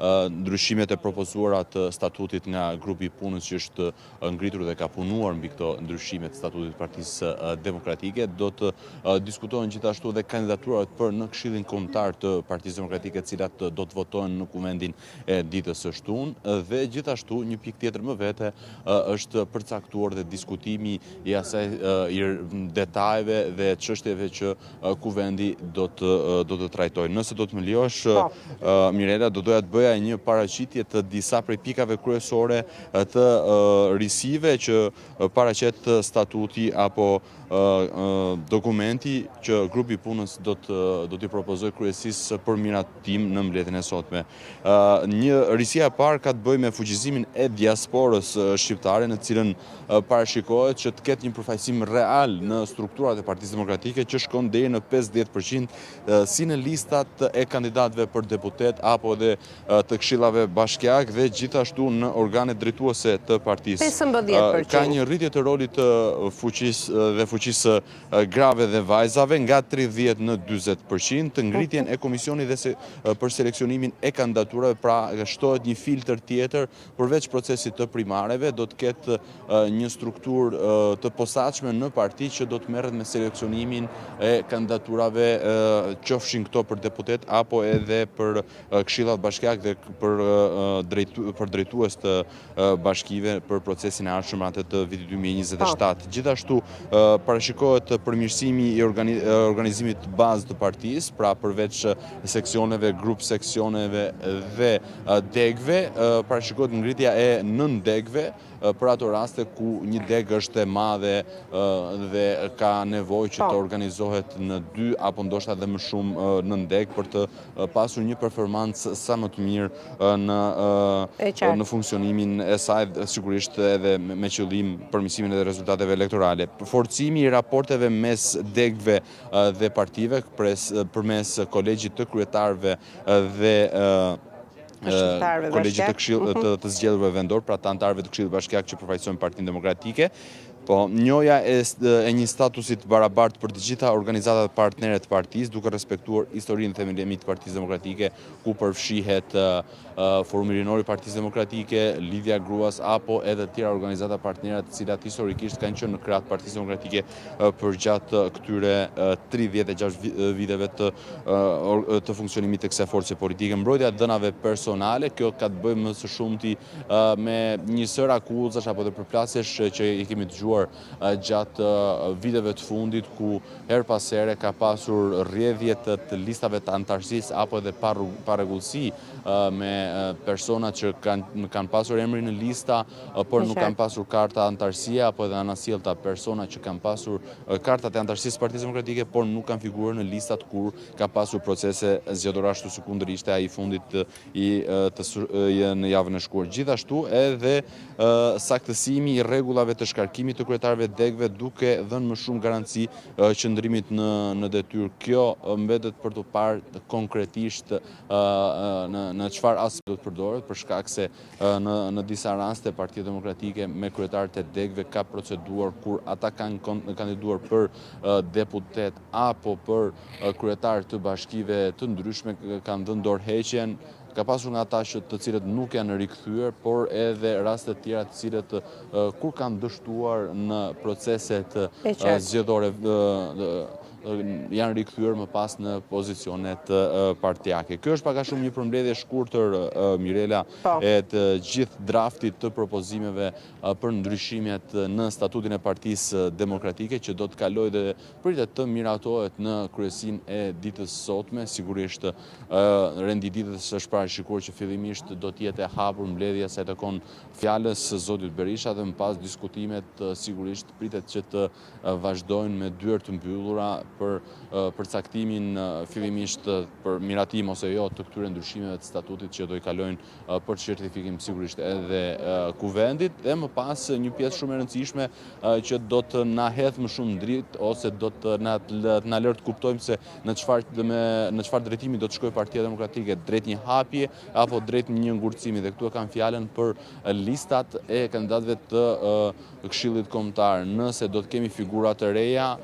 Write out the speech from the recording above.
ndryshimet e propozuara të statutit nga grupi i punës që është ngritur dhe ka punuar mbi këto ndryshime të statutit të Partisë Demokratike. Do të diskutohen gjithashtu dhe kandidaturat për në Këshillin Kombëtar të Partisë Demokratike, të cilat do të votohen në Kuvendin e ditës së shtunë, dhe gjithashtu një pikë tjetër më vete është përcaktuar dhe diskutimi i asaj i detajeve dhe çështjeve që Kuvendi do të trajtojë. Nëse do të më lejosh, Mirela, do doja të bëja një paraqitje të disa prej pikave kryesore të risive që paraqet statuti apo dokumenti që grupi i punës do t'i propozojë kryesisë për miratim në mbledhjen e sotme. Një risia e parë ka të bëjë me fuqizimin e diasporës shqiptare, në cilën parashikohet që të ketë një përfaqësim real në strukturat e Partisë Demokratike që shkon deri në 50% si në listat e kandidatëve për deputet apo dhe të këshillave bashkiake dhe gjithashtu në organet drejtuese të partisë. 15%. Ka një rritje të rolit të fuqisë grave dhe vajzave nga 30 në 40%, të ngritjen e komisionit dhe për seleksionimin e kandidaturave, pra shtohet një filtr tjetër përveç procesit të primareve, do të ketë një strukturë të posaçme në parti që do të merret me seleksionimin e kandidaturave, qofshin këto për deputet apo edhe për këshillat bashkiake dhe për drejtues të bashkive për procesin e ardhshëm atë të vitit 2027. Gjithashtu parashikohet përmirësimi i organizimit bazë të partisë, pra përveç seksioneve, grup seksioneve dhe degve, parashikohet ngritja e 9 degve për ato raste ku një deg është e madhe dhe ka nevojë që të organizohet në 2 apo ndoshta edhe më shumë 9 deg për të pasur një performancë sa më të mirë në funksionimin e saj, sigurisht edhe me qëllim përmirësimin e rezultateve elektorale. Forcimi i raporteve mes degve dhe partive përmes kolegjit të kryetarëve dhe kolegjit të zgjedhurve vendor, pra të anëtarëve të Këshillit Bashkiak që përfaqësojnë Partinë Demokratike. Njoja e një statusit barabartë për të gjitha organizatat partnere të partisë, duke respektuar historinë dhe themelëmit të Partisë Demokratike, ku përfshihet Forumi Rinor i Partisë Demokratike, Lidhja e Gruas apo edhe të tjera organizata partnere të cilat historikisht kanë qenë në krah të Partisë Demokratike përgjatë këtyre 36 viteve të funksionimit të kësaj force politike. Mbrojtja e dënave personale, kjo ka të bëjë më së shumti me një sër akuzash apo dhe përplasjesh që i kemi dëgjuar gjatë viteve të fundit, ku her pas here ka pasur rrjedhje të listave të antarësisë apo edhe parregullsi me persona që kanë pasur emrin në lista, por nuk kanë pasur karta antarësie, apo edhe anasjellta persona që kanë pasur kartat e antarësisë së Partisë Demokratike, por nuk kanë figuruar në listat kur ka pasur procese zgjedhore, ashtu si kundër ishte ai i fundit në javën e shkuar. Gjithashtu edhe saktësimi i rregullave të shkarkimit të kryetarëve degve, duke dhënë më shumë garanci qëndrimit në detyrë. Kjo mbetet për të parë konkretisht në çfarë aspekt do të përdoret, për shkak se në disa raste Partia Demokratike me kryetarët e degve ka proceduar kur ata kanë kandiduar për deputet apo për kryetar të bashkive të ndryshme, kanë dhënë dorëheqjen. Ka pasur nga ata të cilët nuk janë rikthyer, por edhe raste të tjera të cilët kur kanë dështuar në proceset zgjedhore janë rikthyer më pas në pozicionet partijake. Kjo është pak a shumë një përmbledhje shkurtër, Mirela, e të gjithë draftit të propozimeve për ndryshimet në statutin e Partisë Demokratike, që do të kalojë dhe pritet të miratohet në kryesinë e ditës sotme. Sigurisht rendi ditës është parashikuar që fillimisht do të jetë e hapur mbledhja sa i takon fjalës së zotit Berisha, dhe më pas diskutimet sigurisht pritet që të vazhdojnë me dyert të mbyllura për përcaktimin fillimisht për miratim ose jo të këtyre ndryshimeve të statutit që do i kalojnë për certifikim sigurisht edhe Kuvendit, dhe më pas një pjesë shumë e rëndësishme që do të na hedh më shumë dritë ose do të na lërë të kuptojmë se në çfarë drejtimi do të shkojë Partia Demokratike, drejt një hapje apo drejt një ngurtësimi, dhe këtu e kam fjalën për listat e kandidatëve të Këshillit Kombëtar. Nëse do të kemi figura të reja,